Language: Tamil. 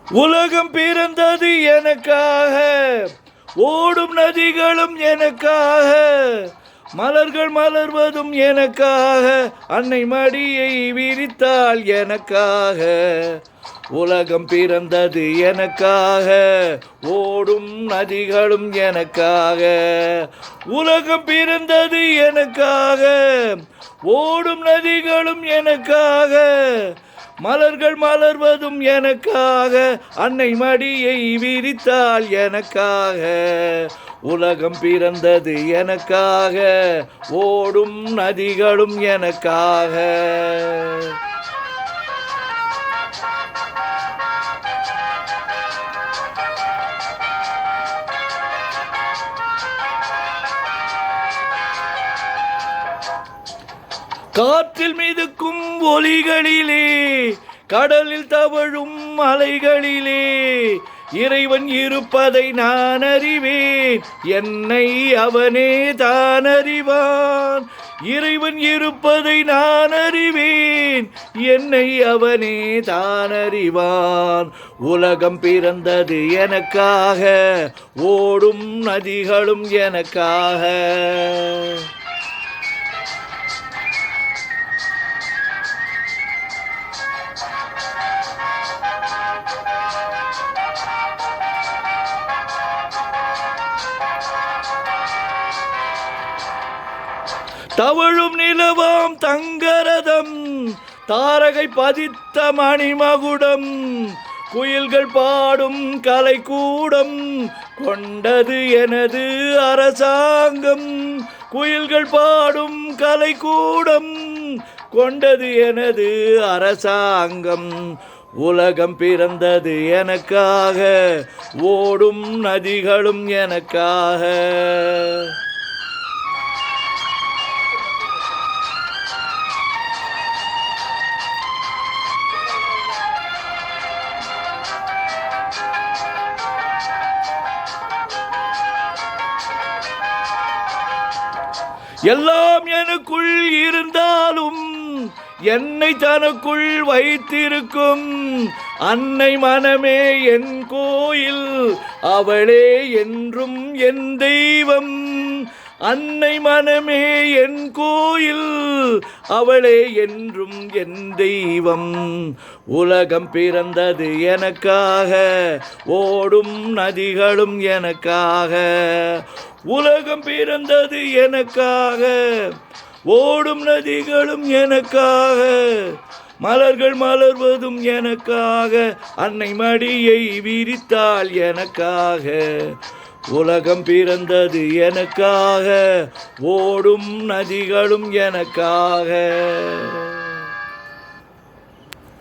உலகம் பிறந்தது எனக்காக, ஓடும் நதிகளும் எனக்காக, மலர்கள் மலர்வதும் எனக்காக, அன்னை மடியை விரித்தாள் எனக்காக. உலகம் பிறந்தது எனக்காக, ஓடும் நதிகளும் எனக்காக. உலகம் பிறந்தது எனக்காக, ஓடும் நதிகளும் எனக்காக, மலர்கள் மலர்வதும் எனக்காக, அன்னை மடியை விரித்தாள் எனக்காக. உலகம் பிறந்தது எனக்காக, ஓடும் நதிகளும் எனக்காக. காற்றில் மிதக்கும் ஒலிகளிலே, கடலில் தவழும் அலைகளிலே, இறைவன் இருப்பதை நான் அறிவேன், என்னை அவனே தான் அறிவான். இறைவன் இருப்பதை நான் அறிவேன், என்னை அவனே தான் அறிவான். உலகம் பிறந்தது எனக்காக, ஓடும் நதிகளும் எனக்காக. தவழும் நிலவாம் தங்கரதம், தாரகை பதித்த மணிமகுடம், குயில்கள் பாடும் கலைக்கூடம் கொண்டது எனது அரசாங்கம். குயில்கள் பாடும் கலைக்கூடம் கொண்டது எனது அரசாங்கம். உலகம் பிறந்தது எனக்காக, ஓடும் நதிகளும் எனக்காக. எல்லாம் எனக்குள் இருந்தாலும் என்னை தனக்குள் வைத்திருக்கும் அன்னை மனமே என் கோயில், அவளே என்றும் என் தெய்வம். அன்னை மனமே என் கோயில், அவளே என்றும் என் தெய்வம். உலகம் பிறந்தது எனக்காக, ஓடும் நதிகளும் எனக்காக. உலகம் பிறந்தது எனக்காக, ஓடும் நதிகளும் எனக்காக, மலர்கள் மலர்வதும் எனக்காக, அன்னை மடியை விரித்தாள் எனக்காக. உலகம் பிறந்தது எனக்காக, ஓடும் நதிகளும் எனக்காக.